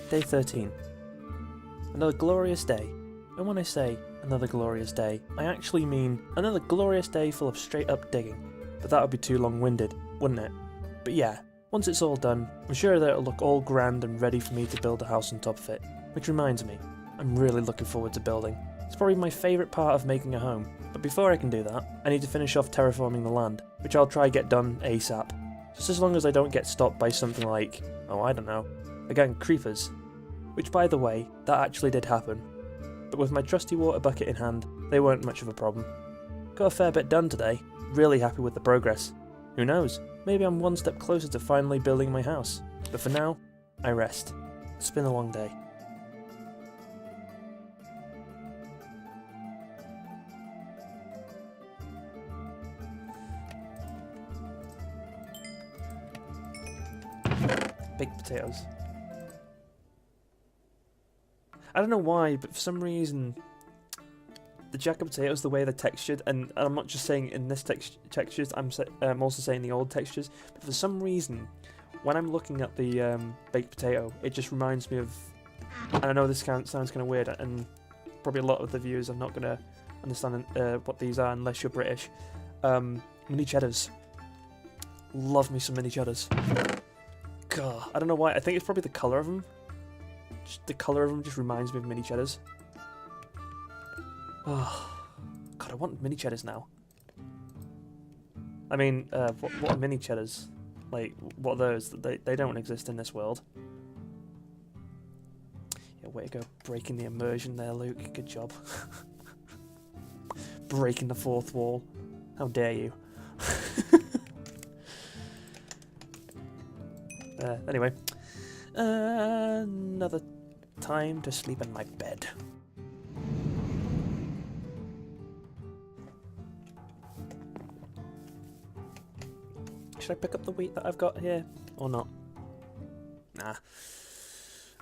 Day 13. Another glorious day. And when I say another glorious day, I actually mean another glorious day full of straight up digging. But that would be too long-winded, wouldn't it? But yeah, once it's all done, I'm sure that it'll look all grand and ready for me to build a house on top of it. Which reminds me, I'm really looking forward to building. It's probably my favourite part of making a home. But before I can do that, I need to finish off terraforming the land, which I'll try get done ASAP. Just as long as I don't get stopped by something like, oh I don't know, again creepers. Which by the way, that actually did happen. But with my trusty water bucket in hand, they weren't much of a problem. Got a fair bit done today, really happy with the progress. Who knows, maybe I'm one step closer to finally building my house. But for now, I rest. It's been a long day. Baked potatoes. I don't know why, but for some reason, the jacket potatoes, the way they're textured, and I'm not just saying in this textures, I'm also saying the old textures, but for some reason, when I'm looking at the baked potato, it just reminds me of, and I know this sounds kind of weird, and probably a lot of the viewers are not going to understand what these are unless you're British. Mini cheddars. Love me some mini cheddars. God, I don't know why. I think it's probably the colour of them. Just the colour of them just reminds me of mini cheddars. Oh, God, I want mini cheddars now. I mean, what are mini cheddars? Like, what are those? They don't exist in this world. Yeah, way to go. Breaking the immersion there, Luke. Good job. Breaking the fourth wall. How dare you. Anyway, another time to sleep in my bed. Should I pick up the wheat that I've got here, or not? Nah.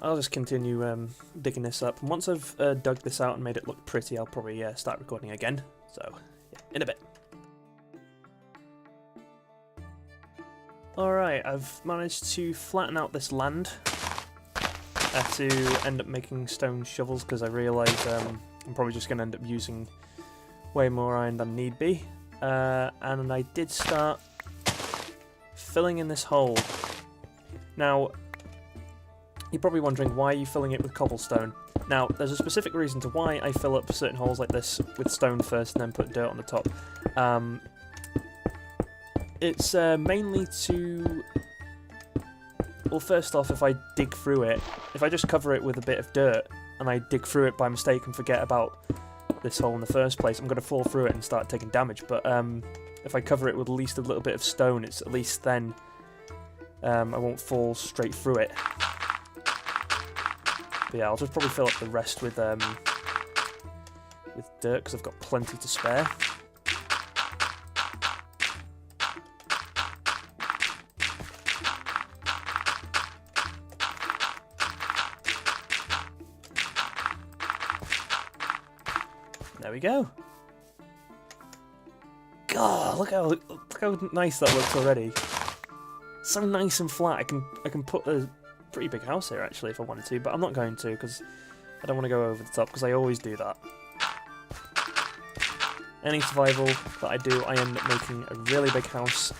I'll just continue digging this up, and once I've dug this out and made it look pretty, I'll probably start recording again. So, yeah, in a bit. Alright, I've managed to flatten out this land. I have to end up making stone shovels because I realise I'm probably just going to end up using way more iron than need be. And I did start filling in this hole. Now, you're probably wondering why are you filling it with cobblestone. Now, there's a specific reason to why I fill up certain holes like this with stone first and then put dirt on the top. It's mainly to... Well, first off, if I dig through it, if I just cover it with a bit of dirt and I dig through it by mistake and forget about this hole in the first place, I'm going to fall through it and start taking damage. But if I cover it with at least a little bit of stone, it's at least then I won't fall straight through it. But yeah, I'll just probably fill up the rest with dirt because I've got plenty to spare. There we go. God, look how nice that looks already. So nice and flat. I can put a pretty big house here actually if I wanted to, but I'm not going to because I don't want to go over the top because I always do that. Any survival that I do, I end up making a really big house,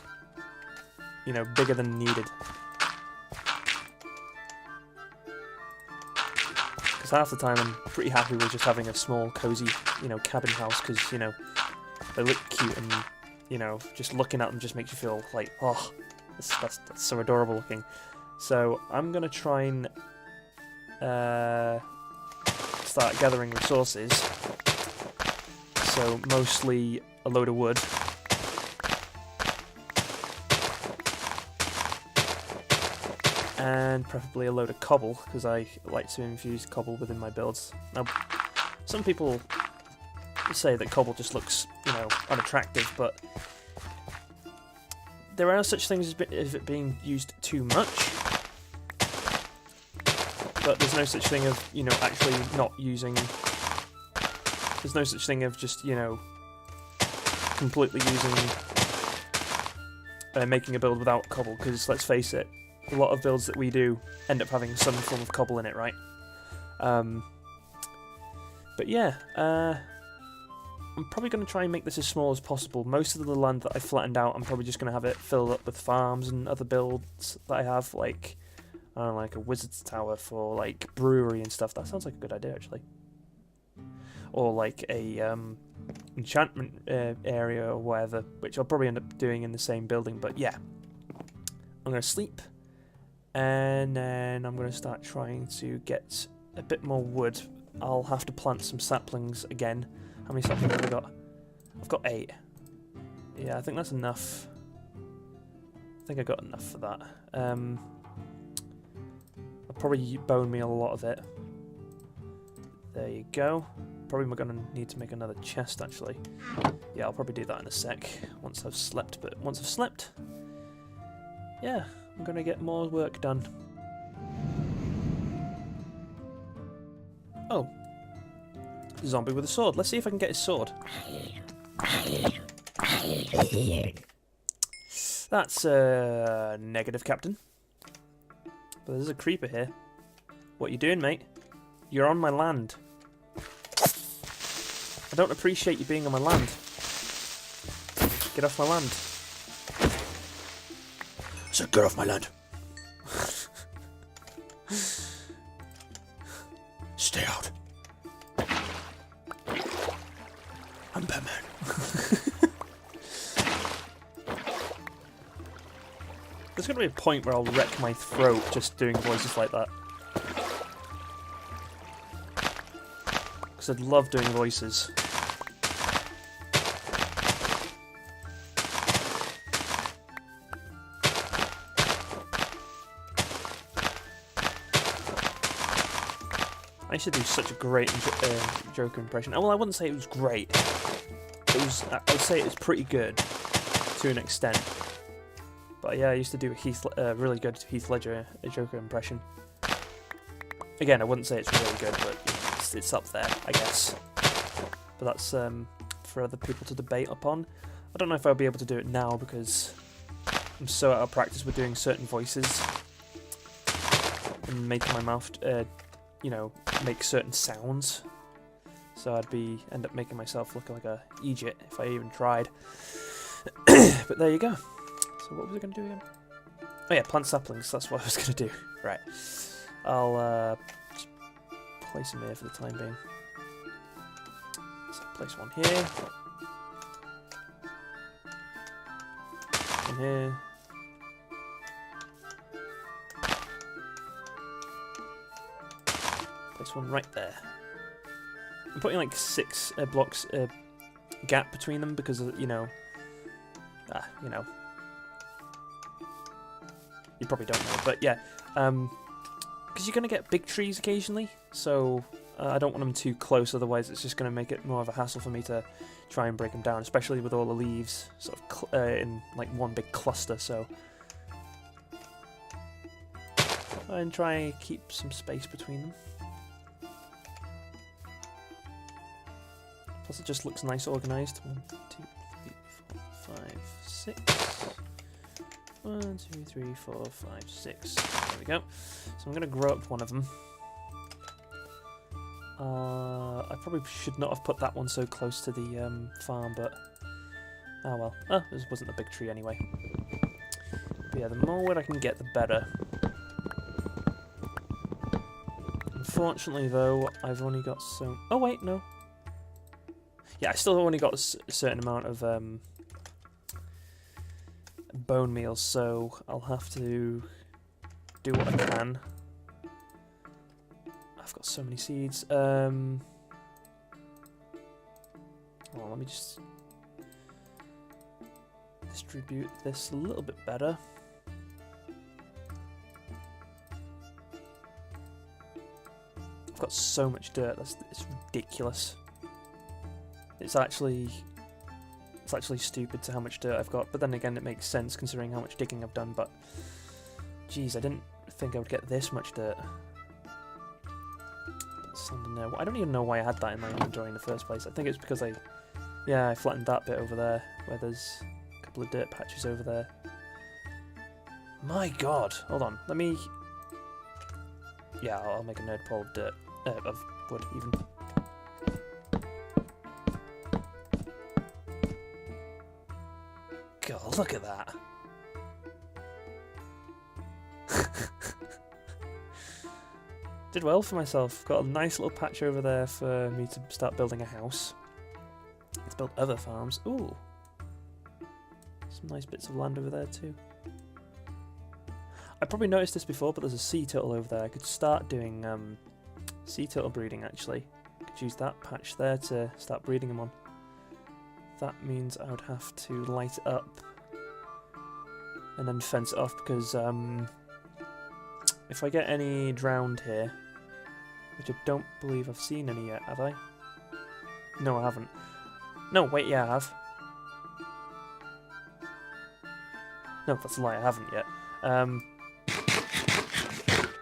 you know, bigger than needed. Because half the time I'm pretty happy with just having a small, cozy, you know, cabin house because, you know, they look cute and, you know, just looking at them just makes you feel like, oh, that's so adorable looking. So I'm going to try and start gathering resources. So mostly a load of wood. And preferably a load of cobble, because I like to infuse cobble within my builds. Now, some people say that cobble just looks, you know, unattractive, but there are such things as it being used too much. But there's no such thing of, you know, actually not using... There's no such thing of just, you know, completely using... making a build without cobble, because let's face it, a lot of builds that we do end up having some form of cobble in it, right? But yeah, I'm probably going to try and make this as small as possible. Most of the land that I flattened out, I'm probably just going to have it filled up with farms and other builds that I have, like, I don't know, like a wizard's tower for, like, brewery and stuff. That sounds like a good idea, actually. Or, like, a enchantment area or whatever, which I'll probably end up doing in the same building. But, yeah. I'm going to sleep, and then I'm going to start trying to get a bit more wood. I'll have to plant some saplings again. How many saplings have I got? I've got 8. Yeah, I think that's enough. I think I got enough for that. I'll probably bone meal a lot of it. There you go. Probably going to need to make another chest, actually. Yeah, I'll probably do that in a sec, once I've slept. But once I've slept, yeah, I'm going to get more work done. Oh. Zombie with a sword. Let's see if I can get his sword. That's negative, Captain. But there's a creeper here. What you doing, mate? You're on my land. I don't appreciate you being on my land. Get off my land. So get off my land. Stay out. I'm Batman. There's going to be a point where I'll wreck my throat just doing voices like that. Because I'd love doing voices. I used to do such a great Joker impression. Well, I wouldn't say it was great. It was. I would say it was pretty good to an extent. But yeah, I used to do a really good Heath Ledger Joker impression. Again, I wouldn't say it's really good, but you know, it's up there, I guess. But that's for other people to debate upon. I don't know if I'll be able to do it now because I'm so out of practice with doing certain voices and making my mouth, you know, make certain sounds. So I'd end up making myself look like a idiot if I even tried. But there you go. So what was I going to do again? Oh yeah, plant saplings. That's what I was going to do. Right. I'll just place them here for the time being. So place one here. In here. Place one right there. I'm putting like 6 blocks gap between them because, you know, you probably don't know, but yeah, because you're going to get big trees occasionally, so I don't want them too close, otherwise it's just going to make it more of a hassle for me to try and break them down, especially with all the leaves sort of in like one big cluster, so and try and keep some space between them. Plus it just looks nice organised. 1, 2, 3, 4, 5, 6. 1, 2, 3, 4, 5, 6. There we go. So I'm going to grow up one of them. I probably should not have put that one so close to the farm, but oh well. Oh, this wasn't a big tree anyway. But yeah, the more wood I can get, the better. Unfortunately, though, I've only got so... Oh wait, no. Yeah, I still only got a certain amount of bone meal, so I'll have to do what I can. I've got so many seeds. Oh, let me just distribute this a little bit better. I've got so much dirt. It's ridiculous. It's actually stupid to how much dirt I've got, but then again it makes sense considering how much digging I've done, but geez, I didn't think I would get this much dirt. Sand in there. I don't even know why I had that in my inventory in the first place. I think it's because I flattened that bit over there, where there's a couple of dirt patches over there. My god. Hold on. Let me... Yeah, I'll make a nerd pole of dirt. Of wood, even. God, look at that. Did well for myself. Got a nice little patch over there for me to start building a house. Let's build other farms. Ooh. Some nice bits of land over there too. I probably noticed this before, but there's a sea turtle over there. I could start doing sea turtle breeding actually. I could use that patch there to start breeding them on. That means I would have to light it up and then fence it off because if I get any drowned here, which I don't believe I've seen any yet, have I? No, I haven't. No, wait, yeah, I have. No, that's a lie, I haven't yet.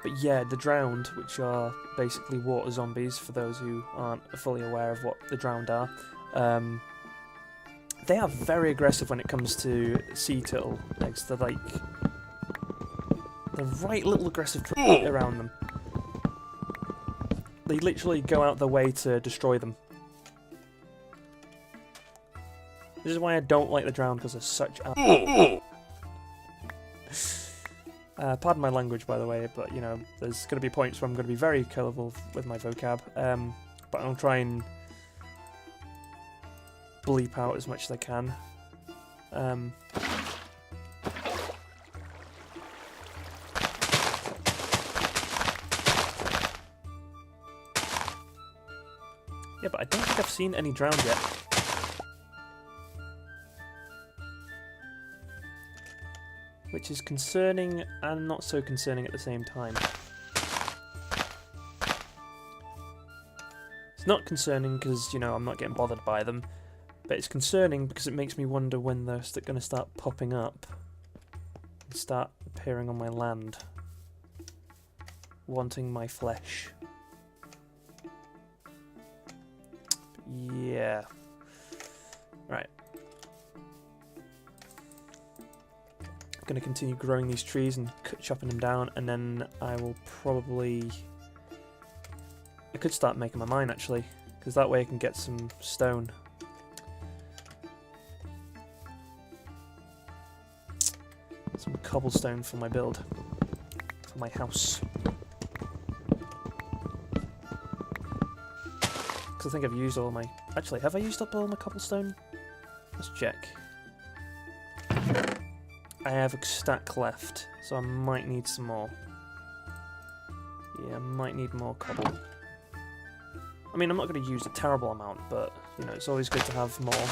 But yeah, the drowned, which are basically water zombies, for those who aren't fully aware of what the drowned are, they are very aggressive when it comes to sea turtle eggs. They're like... They're right little aggressive around them. They literally go out their way to destroy them. This is why I don't like the drowned, because they're such... pardon my language, by the way, but, you know, there's going to be points where I'm going to be very colourful with my vocab, but I'll try and bleep out as much as I can. Yeah, but I don't think I've seen any drowned yet. Which is concerning and not so concerning at the same time. It's not concerning because, you know, I'm not getting bothered by them, but it's concerning because it makes me wonder when they're going to start popping up and start appearing on my land, wanting my flesh. But yeah. Right. Going to continue growing these trees and chopping them down, and then I will probably... I could start making my mine actually, because that way I can get some stone. Some cobblestone for my build, for my house. Because I think I've used all my... Actually, have I used up all my cobblestone? Let's check. I have a stack left, so I might need some more. Yeah, I might need more cobble. I mean, I'm not going to use a terrible amount, but, you know, it's always good to have more.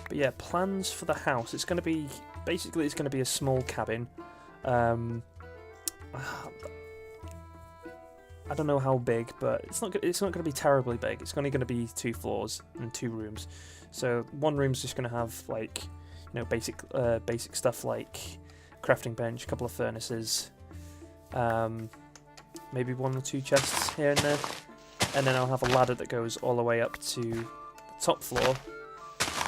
But yeah, plans for the house. It's going to be... Basically, it's going to be a small cabin. I don't know how big, but it's not going to be terribly big. It's only going to be 2 floors and 2 rooms. So one room's just going to have, like, you know, basic stuff like crafting bench, a couple of furnaces, maybe 1 or 2 chests here and there, and then I'll have a ladder that goes all the way up to the top floor,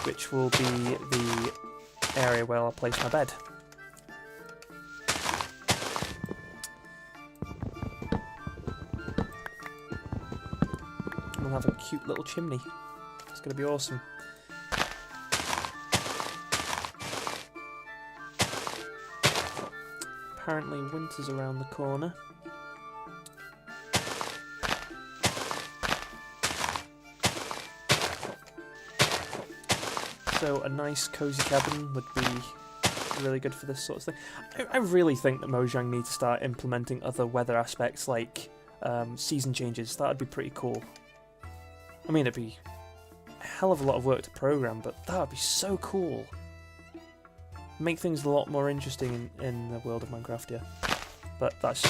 which will be the area where I'll place my bed. We'll have a cute little chimney. It's going to be awesome. Apparently winter's around the corner. So a nice cozy cabin would be really good for this sort of thing. I really think that Mojang need to start implementing other weather aspects like season changes. That would be pretty cool. I mean, it'd be a hell of a lot of work to program, but that would be so cool. Make things a lot more interesting in the world of Minecraftia. But that's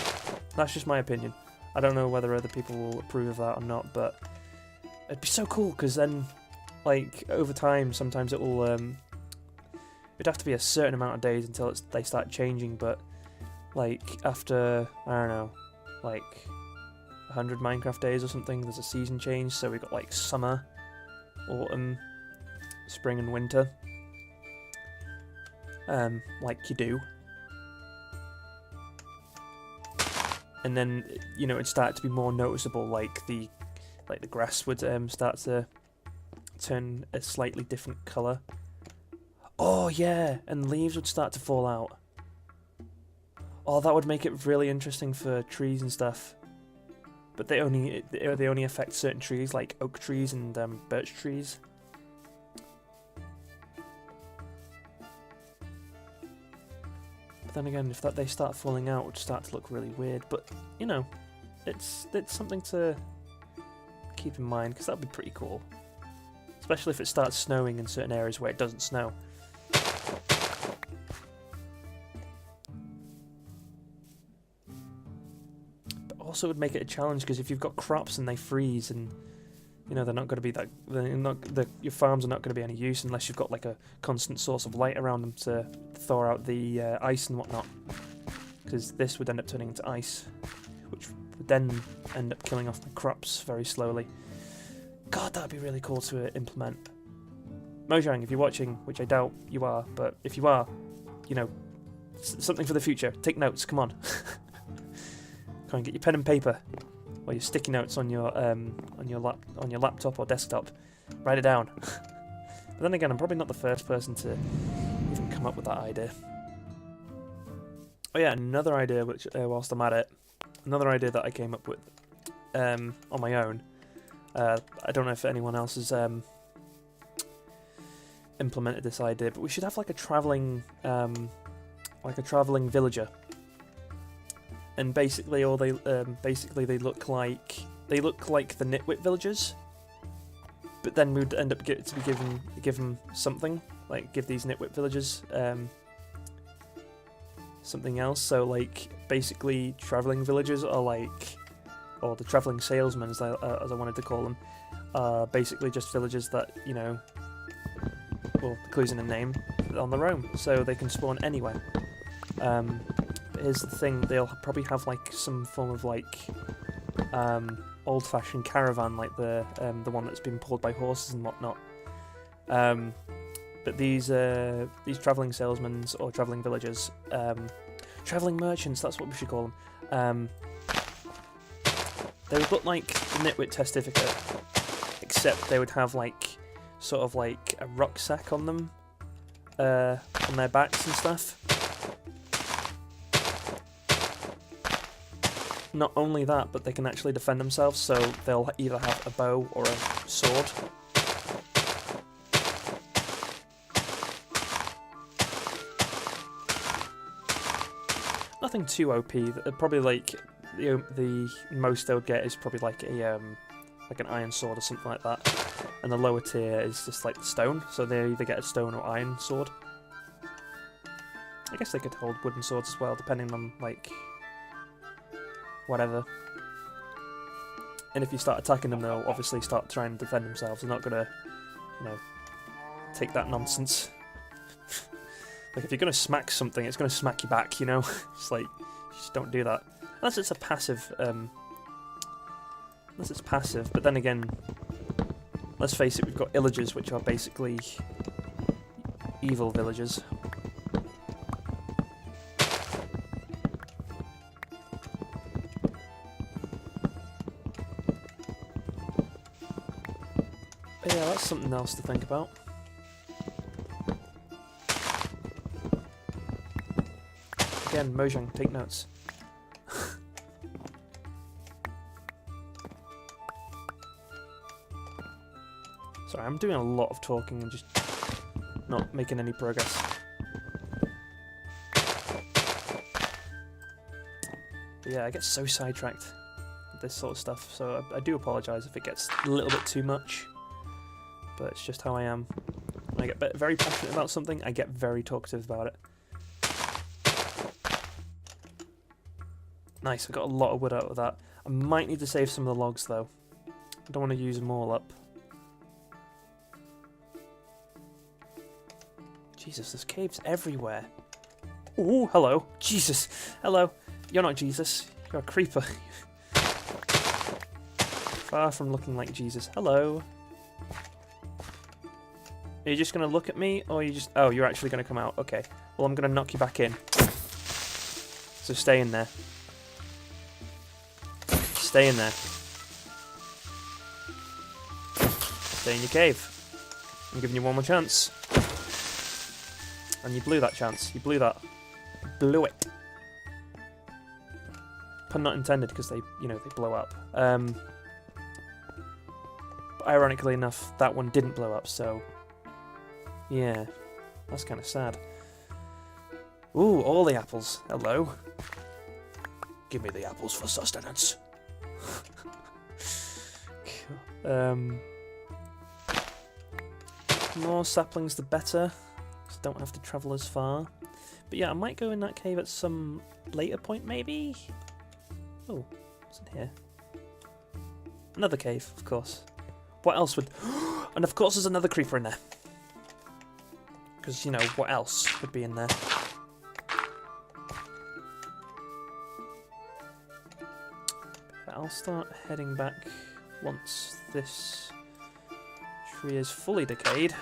just my opinion. I don't know whether other people will approve of that or not, but it'd be so cool, because then, like, over time, sometimes it will, it'd have to be a certain amount of days until they start changing, but, like, after, I don't know, like 100 Minecraft days or something, there's a season change, so we've got, like, summer, autumn, spring and winter, like you do. And then, you know, it'd start to be more noticeable, like the grass would start to turn a slightly different colour. Oh yeah, and leaves would start to fall out. Oh, that would make it really interesting for trees and stuff. But they only affect certain trees, like oak trees and birch trees. But then again, if they start falling out, it would start to look really weird. But you know, it's something to keep in mind, because that'd be pretty cool. Especially if it starts snowing in certain areas where it doesn't snow. But also it would make it a challenge, because if you've got crops and they freeze, and you know they're not going to be your farms are not going to be any use unless you've got like a constant source of light around them to thaw out the ice and whatnot. Because this would end up turning into ice, which would then end up killing off the crops very slowly. God, that'd be really cool to implement. Mojang, if you're watching, which I doubt you are, but if you are, you know, something for the future. Take notes, come on. Come on, get your pen and paper, or your sticky notes on your laptop or desktop. Write it down. But then again, I'm probably not the first person to even come up with that idea. Oh yeah, another idea, which whilst I'm at it, another idea that I came up with on my own. I don't know if anyone else has implemented this idea, but we should have like a traveling villager. And basically, they look like the nitwit villagers. But then we'd end up give them something, like give these nitwit villagers something else. So like basically, traveling villagers are like, or the travelling salesmen, as I wanted to call them, are basically just villagers that, you know, well, the clue's in the name, on their own, so they can spawn anywhere. But here's the thing, they'll probably have like some form of like old-fashioned caravan, like the one that's been pulled by horses and whatnot. But these travelling salesmen or travelling villagers, travelling merchants, that's what we should call them. They would look like the Nitwit Testificate, except they would have like sort of like a rucksack on them, on their backs and stuff. Not only that, but they can actually defend themselves, so they'll either have a bow or a sword. Nothing too OP. Probably like the most they would get is probably like an iron sword or something like that, and the lower tier is just like the stone. So they either get a stone or iron sword. I guess they could hold wooden swords as well, depending on like whatever. And if you start attacking them, they'll obviously start trying to defend themselves. They're not gonna, you know, take that nonsense. Like if you're gonna smack something, it's gonna smack you back. You know, it's like just don't do that. Unless it's a passive, but then again, let's face it, we've got illagers, which are basically evil villagers. But yeah, that's something else to think about. Again, Mojang, take notes. Sorry, I'm doing a lot of talking and just not making any progress. But yeah, I get so sidetracked with this sort of stuff, so I do apologise if it gets a little bit too much, but it's just how I am. When I get very passionate about something, I get very talkative about it. Nice, I got a lot of wood out of that. I might need to save some of the logs though. I don't want to use them all up. Jesus, there's caves everywhere. Oh, hello. Jesus. Hello. You're not Jesus. You're a creeper. Far from looking like Jesus. Hello. Are you just going to look at me, or are you just... Oh, you're actually going to come out. Okay. Well, I'm going to knock you back in. So stay in there. Stay in there. Stay in your cave. I'm giving you one more chance. And you blew that chance. You blew that. Blew it. Pun not intended, because they, you know, they blow up. But ironically enough, that one didn't blow up, so... Yeah. That's kind of sad. Ooh, all the apples. Hello. Give me the apples for sustenance. Cool. More saplings the better, so I don't have to travel as far. But yeah, I might go in that cave at some later point, maybe? Oh, what's in here? Another cave, of course. What else would... And of course there's another creeper in there. Because, you know, what else would be in there? I'll start heading back once this tree is fully decayed.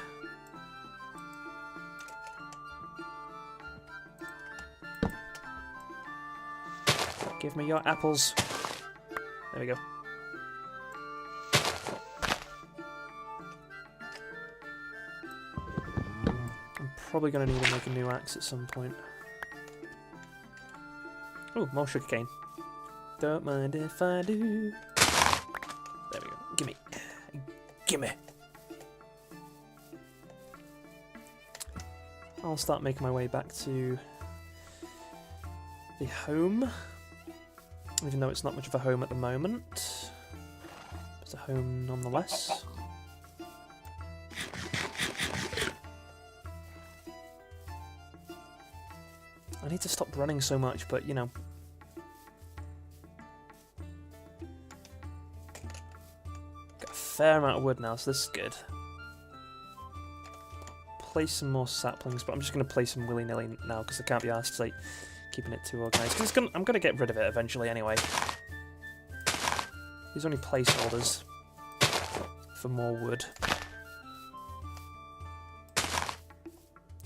Give me your apples. There we go. I'm probably going to need to make a new axe at some point. Oh, more sugarcane. Don't mind if I do. There we go. Gimme. Gimme. I'll start making my way back to the home. Even though it's not much of a home at the moment. It's a home nonetheless. I need to stop running so much, but you know. Fair amount of wood now, so this is good. Place some more saplings, but I'm just going to place them willy-nilly now because I can't be asked like keeping it too organised. Because I'm going to get rid of it eventually anyway. These are only placeholders for more wood. I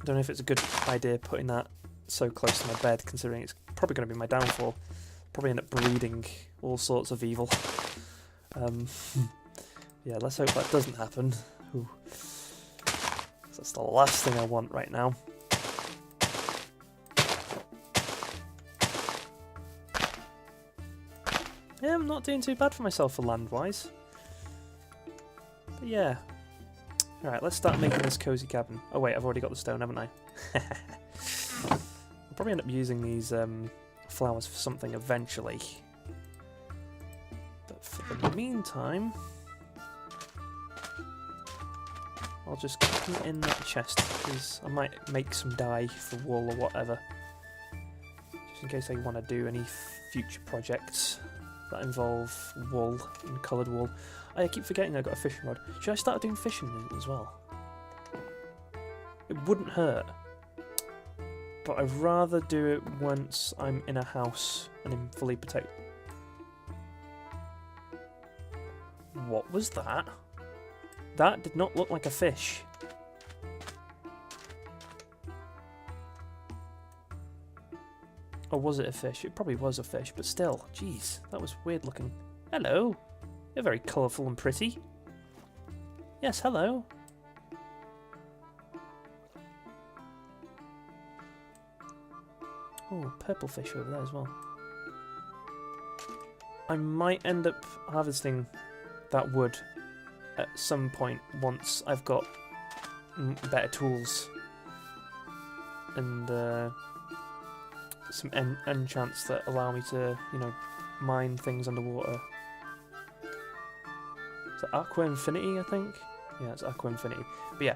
don't know if it's a good idea putting that so close to my bed, considering it's probably going to be my downfall. Probably end up breeding all sorts of evil. Yeah, let's hope that doesn't happen. Ooh. That's the last thing I want right now. Yeah, I'm not doing too bad for myself for land-wise. But yeah. Alright, let's start making this cozy cabin. Oh wait, I've already got the stone, haven't I? I'll probably end up using these flowers for something eventually. But for the meantime... I'll just keep them in that chest, because I might make some dye for wool or whatever. Just in case I want to do any future projects that involve wool and coloured wool. I keep forgetting I've got a fishing rod. Should I start doing fishing as well? It wouldn't hurt. But I'd rather do it once I'm in a house and I'm fully protected. What was that? That did not look like a fish. Or was it a fish? It probably was a fish, but still, jeez, that was weird looking. Hello. You're very colourful and pretty. Yes, hello. Oh, purple fish over there as well. I might end up harvesting that wood at some point once I've got better tools and some enchants that allow me to, you know, mine things underwater. Is it Aqua Infinity, I think? Yeah, it's Aqua Infinity. But yeah.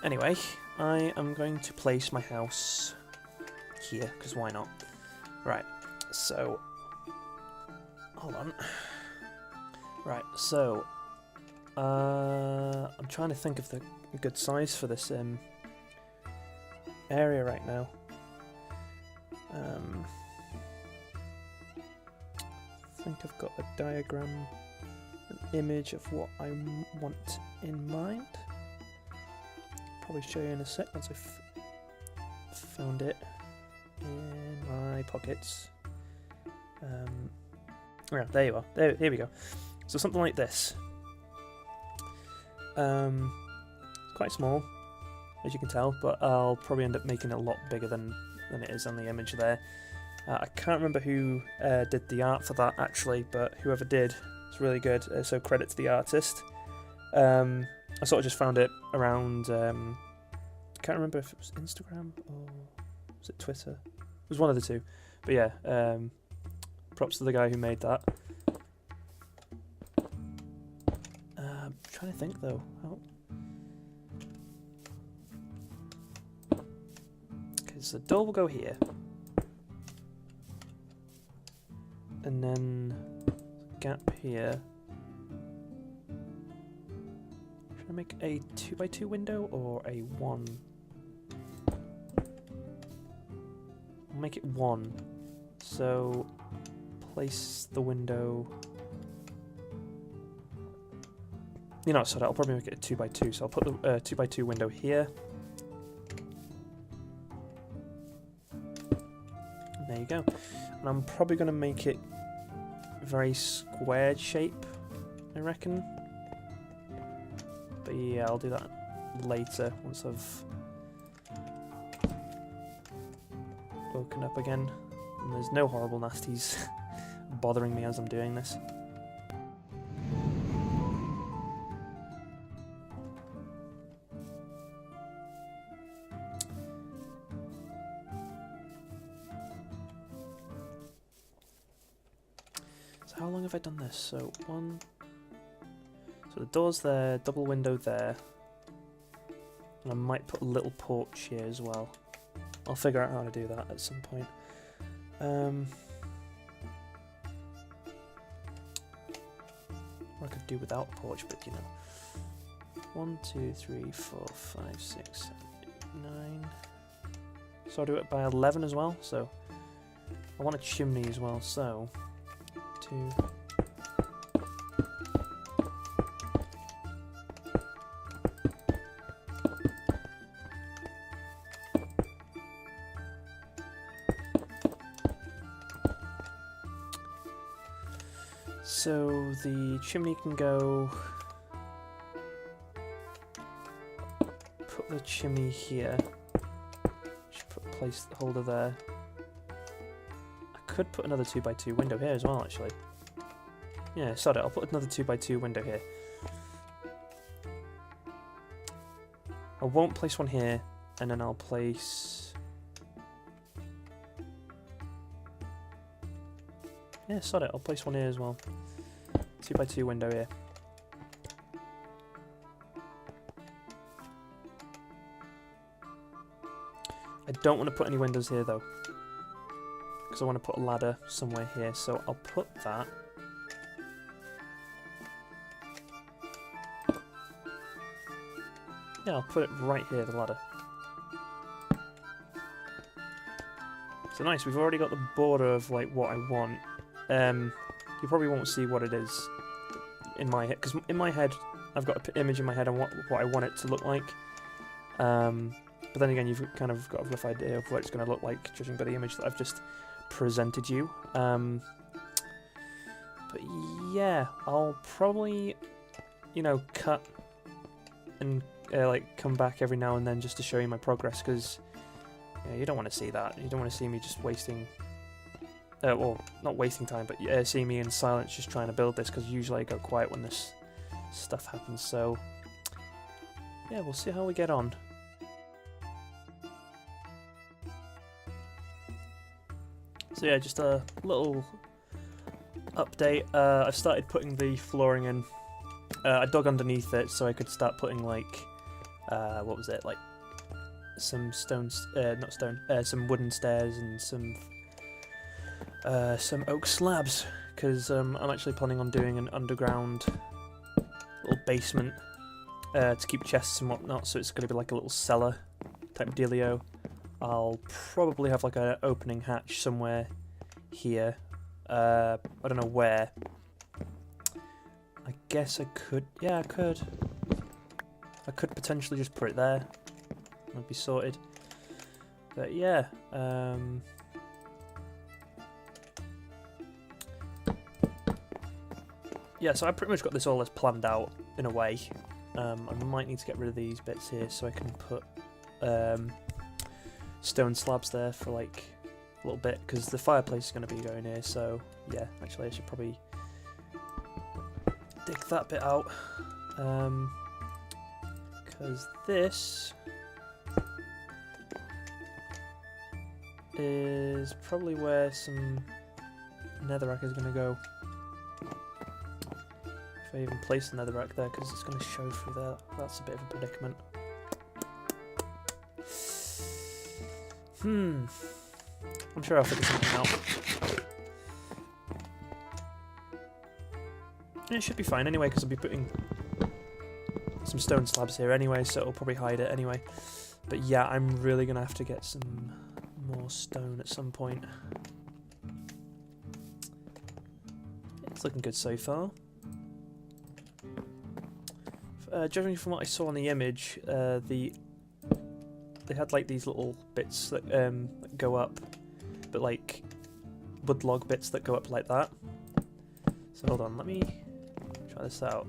Anyway, I am going to place my house here, because why not? Right, so... Hold on. Right, so... I'm trying to think of the good size for this area right now. I think I've got a diagram, an image of what I want in mind. probably show you in a sec once I've found it in my pockets. Yeah, there you are. Here we go. So something like this. It's quite small, as you can tell, but I'll probably end up making it a lot bigger than it is on the image there. I can't remember who did the art for that actually, but whoever did, it's really good. So credit to the artist. I sort of just found it around. Can't remember if it was Instagram or was it Twitter. It was one of the two. But yeah, props to the guy who made that. I'm trying to think though. Okay, so the door will go here. And then gap here. Should I make a 2x2 window or a 1? I'll make it 1. So place the window. You know, so I'll probably make it a 2x2. So I'll put the 2x2 window here. And there you go. And I'm probably going to make it very squared shape, I reckon. But yeah, I'll do that later once I've woken up again. And there's no horrible nasties bothering me as I'm doing this. How long have I done this? So one. So the door's there, double window there. And I might put a little porch here as well. I'll figure out how to do that at some point. Or I could do without a porch, but you know. 1, 2, 3, 4, 5, 6, 7, 8, 9. So I'll do it by 11 as well. So I want a chimney as well. So 2. So the chimney can go. Put the chimney here. Just put place the holder there. Could put another 2x2 window here as well, actually. Yeah, sod it. I'll put another 2x2 window here. I won't place one here, and then I'll place. Yeah, sod it. I'll place one here as well. 2x2 window here. I don't want to put any windows here though, because I want to put a ladder somewhere here, so I'll put that. Yeah, I'll put it right here, the ladder. So nice, we've already got the border of like what I want. You probably won't see what it is in my head, because in my head I've got an image in my head on what I want it to look like. But then again, you've kind of got a rough idea of what it's going to look like, judging by the image that I've just presented you. But yeah, I'll probably, you know, cut and like come back every now and then just to show you my progress, because you don't want to see that. You don't want to see me just wasting, well, not wasting time, but see me in silence just trying to build this, because usually I go quiet when this stuff happens. So yeah, we'll see how we get on. So yeah, just a little update. I've started putting the flooring in. I dug underneath it so I could start putting like, what was it, like some stones, not stone, some wooden stairs and some oak slabs, because I'm actually planning on doing an underground little basement to keep chests and whatnot, so it's going to be like a little cellar type dealio. I'll probably have like an opening hatch somewhere here. I don't know where. I guess I could. Yeah, I could. I could potentially just put it there. I'll be sorted. But yeah, yeah, so I pretty much got this all as planned out in a way. I might need to get rid of these bits here so I can put stone slabs there for like a little bit, because the fireplace is going to be going here. So yeah, actually I should probably dig that bit out, because this is probably where some netherrack is going to go. If I even place the netherrack there, because it's going to show through there. That's a bit of a predicament. I'm sure I'll figure something out. It should be fine anyway, because I'll be putting some stone slabs here anyway, so it'll probably hide it anyway. But yeah, I'm really going to have to get some more stone at some point. It's looking good so far. Judging from what I saw on the image, they had like these little bits that go up, but like wood log bits that go up like that. So hold on, let me try this out.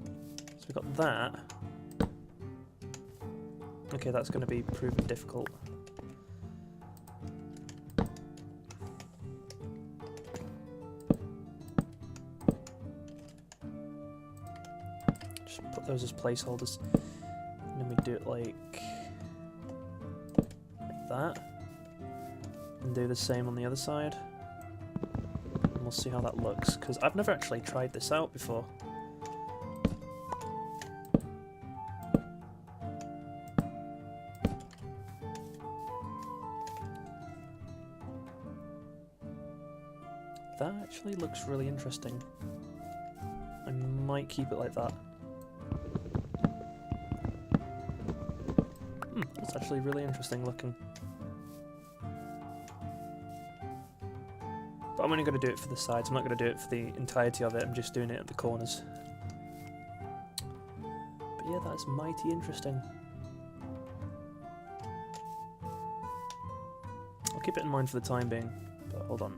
So we've got that. Okay, that's going to be proven difficult. Just put those as placeholders, and then we do it like that, and do the same on the other side, and we'll see how that looks, because I've never actually tried this out before. That actually looks really interesting. I might keep it like that. It's actually really interesting looking. But I'm only going to do it for the sides, I'm not going to do it for the entirety of it, I'm just doing it at the corners. But yeah, that's mighty interesting. I'll keep it in mind for the time being, but hold on.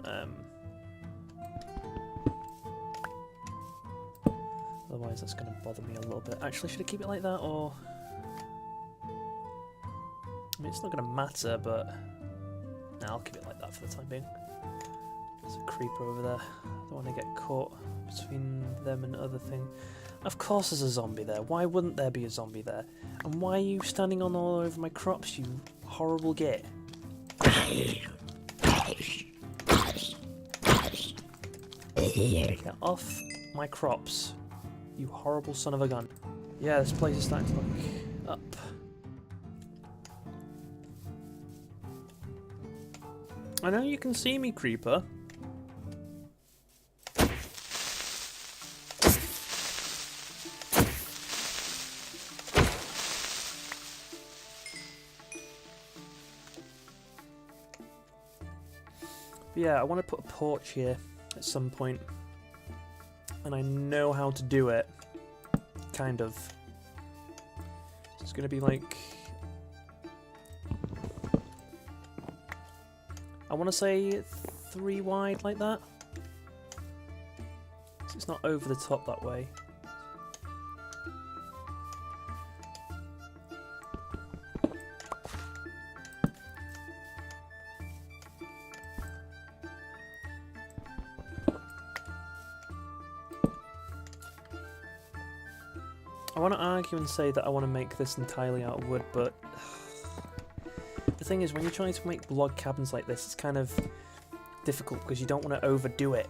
Otherwise that's going to bother me a little bit. Actually, should I keep it like that, or... I mean, it's not going to matter, but... Nah, I'll keep it like that for the time being. There's a creeper over there. I don't want to get caught between them and other thing. Of course there's a zombie there. Why wouldn't there be a zombie there? And why are you standing on all over my crops, you horrible git? Get off my crops, you horrible son of a gun. Yeah, this place is starting to look up. I know you can see me, creeper. But yeah, I want to put a porch here at some point, and I know how to do it, kind of. It's going to be like, I want to say 3 wide like that, so it's not over the top that way. I want to argue and say that I want to make this entirely out of wood, but the thing is, when you're trying to make log cabins like this, it's kind of difficult because you don't want to overdo it,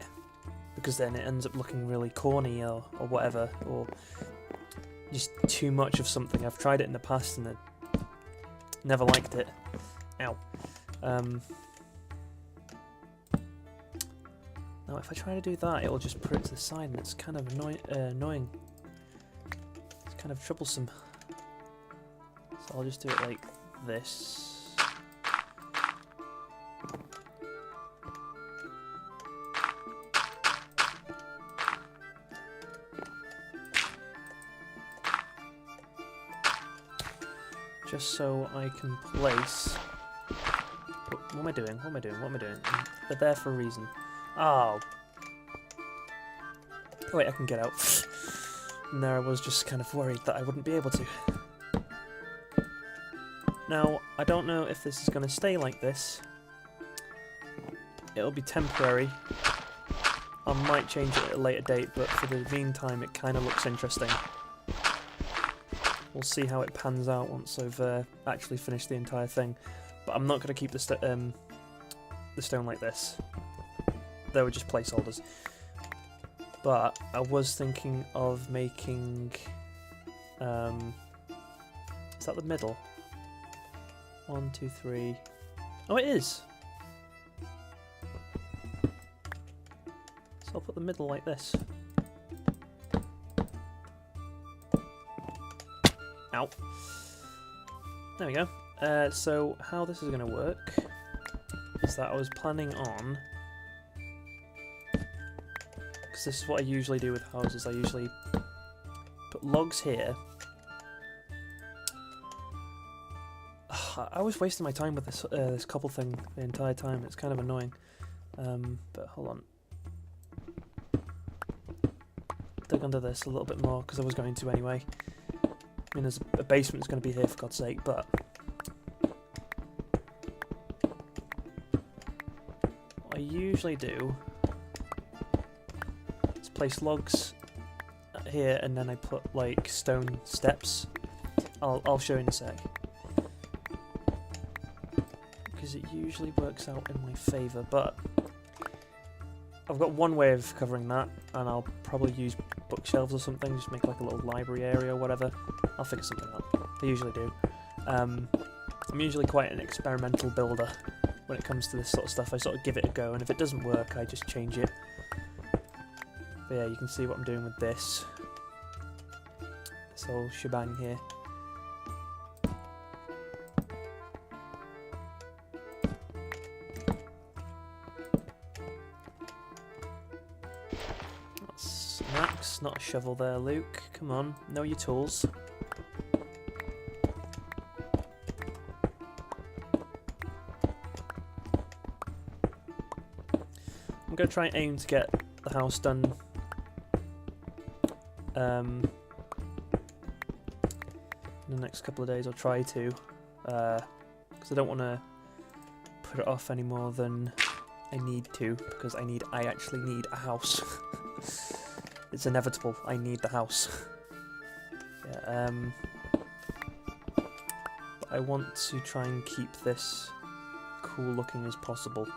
because then it ends up looking really corny or whatever, or just too much of something. I've tried it in the past and I never liked it. Ow. Now if I try to do that, it'll just put it to the side, and it's kind of annoying. Kind of troublesome. So I'll just do it like this. just so I can place... What am I doing? What am I doing? What am I doing? They're there for a reason. Oh. Oh wait, I can get out. And there I was just kind of worried that I wouldn't be able to. Now, I don't know if this is going to stay like this. It'll be temporary. I might change it at a later date, but for the meantime it kind of looks interesting. We'll see how it pans out once I've actually finished the entire thing. But I'm not going to keep the stone like this. They were just placeholders. But I was thinking of making... is that the middle? 1, 2, 3... Oh, it is! So I'll put the middle like this. Ow. There we go. So how this is going to work is that I was planning on... Because this is what I usually do with houses. I usually put logs here. I was wasting my time with this this cobble thing the entire time. It's kind of annoying. But hold on. Dig under this a little bit more because I was going to anyway. I mean, there's a basement's going to be here for God's sake, but what I usually do is place logs here, and then I put like stone steps. I'll show you in a sec. Because it usually works out in my favour, but I've got one way of covering that, and I'll probably use bookshelves or something, just make like a little library area or whatever. I'll figure something out. I usually do. I'm usually quite an experimental builder when it comes to this sort of stuff. I sort of give it a go, and if it doesn't work, I just change it. But yeah, you can see what I'm doing with this whole shebang here. That's an axe, not a shovel there, Luke. Come on, know your tools. I'm going to try and aim to get the house done in the next couple of days. I'll try to, because I don't want to put it off any more than I need to, because I actually need a house. It's inevitable, I need the house. Yeah, but I want to try and keep this cool looking as possible.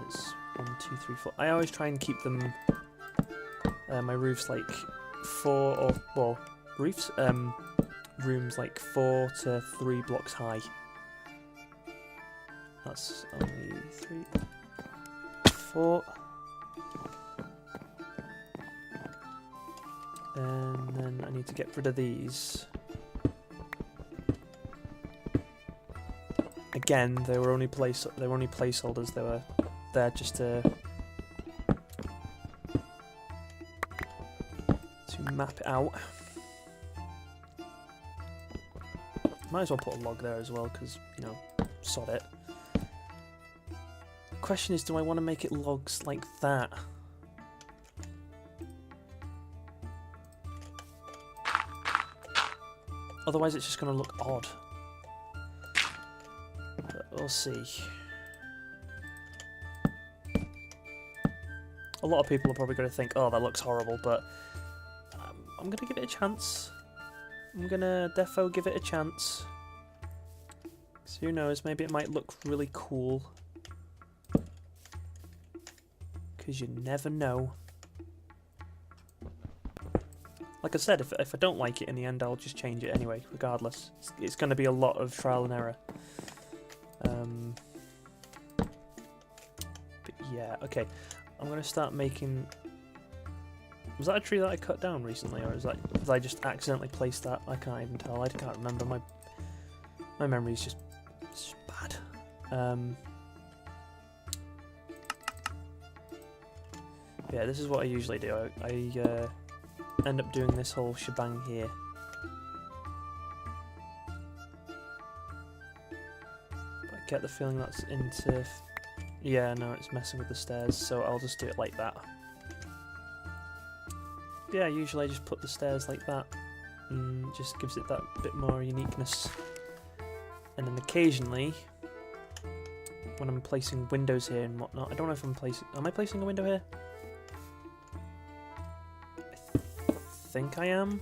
It's 1, 2, 3, 4. I always try and keep them, my roofs like 4 or, well, roofs, rooms like 4 to 3 blocks high. That's only 3, 4. And then I need to get rid of these. Again, they were only placeholders. They were there just to map it out. Might as well put a log there as well, because, you know, sod it. The question is, do I want to make it logs like that? Otherwise it's just going to look odd. But we'll see. A lot of people are probably going to think, oh, that looks horrible, but I'm going to give it a chance. I'm going to defo give it a chance. So who knows, maybe it might look really cool. Because you never know. Like I said, if I don't like it in the end, I'll just change it anyway, regardless. It's going to be a lot of trial and error. But yeah, okay. I'm going to start making... Was that a tree that I cut down recently, or did I just accidentally place that? I can't even tell. I can't remember. My memory's just bad. Yeah, this is what I usually do. I end up doing this whole shebang here. get the feeling that's into... Yeah, no, it's messing with the stairs, so I'll just do it like that. Yeah, usually I just put the stairs like that, and it just gives it that bit more uniqueness. And then occasionally, when I'm placing windows here and whatnot, I don't know if I'm placing... Am I placing a window here? I think I am.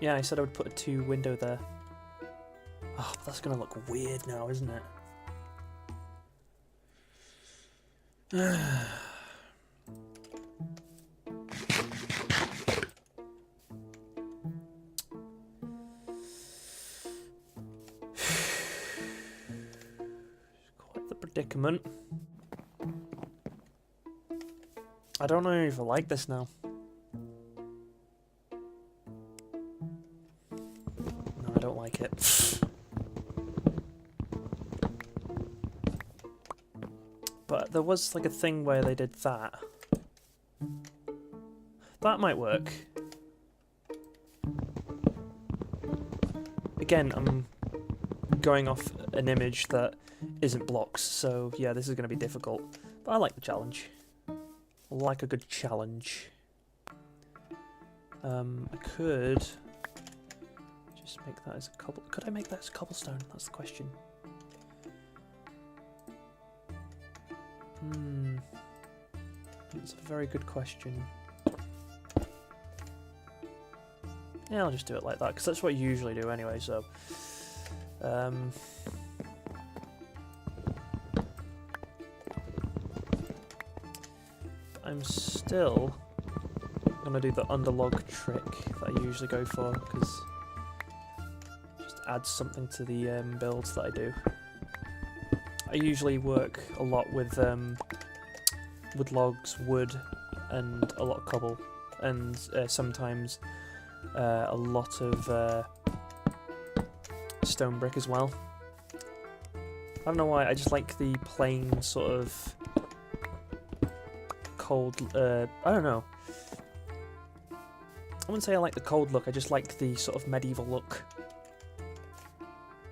Yeah, I said I would put a 2 window there. Oh, but that's going to look weird now, isn't it? Quite the predicament. I don't know if I like this now. No, I don't like it. But there was like a thing where they did that. That might work. Again, I'm going off an image that isn't blocks, so yeah, this is going to be difficult. But I like the challenge. I like a good challenge. I could just make that as a cobble. Could I make that as a cobblestone? That's the question. That's a very good question. Yeah, I'll just do it like that, because that's what you usually do anyway, so... I'm still going to do the underlog trick that I usually go for, because it just adds something to the builds that I do. I usually work a lot with logs, wood, and a lot of cobble, and sometimes a lot of stone brick as well. I don't know why, I just like the plain sort of cold, I don't know. I wouldn't say I like the cold look, I just like the sort of medieval look.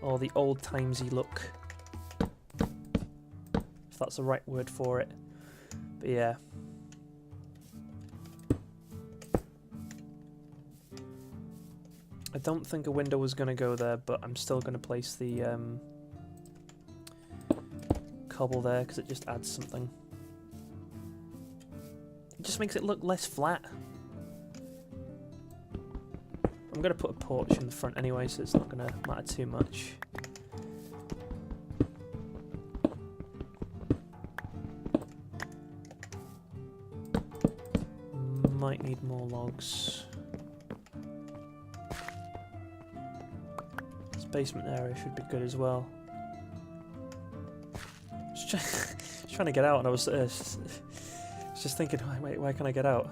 Or the old-timesy look. If that's the right word for it. But yeah. I don't think a window was going to go there, but I'm still going to place the cobble there because it just adds something. It just makes it look less flat. I'm going to put a porch in the front anyway, so it's not going to matter too much. Might need more logs. This basement area should be good as well. Just trying to get out, and I was just thinking, wait, why can't I get out?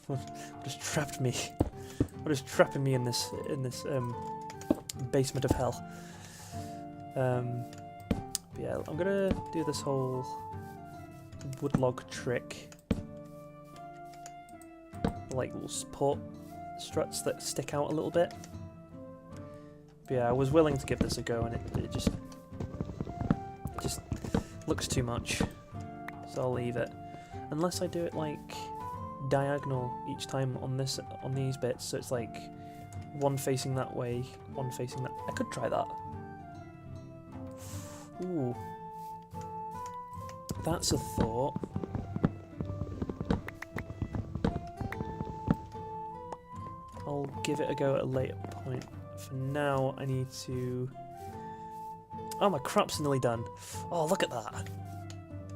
What just trapped me? What is trapping me in this basement of hell? But yeah, I'm gonna do this whole woodlog trick. Like little support struts that stick out a little bit. But yeah, I was willing to give this a go, and it just looks too much, so I'll leave it. Unless I do it like diagonal each time on these bits, so it's like one facing that way, one facing that. I could try that. Ooh, that's a thought. I'll give it a go at a later point. For now, I need to... Oh, my crap's nearly done. Oh, look at that.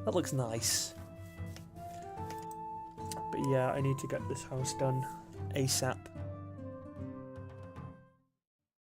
That looks nice. But yeah, I need to get this house done ASAP.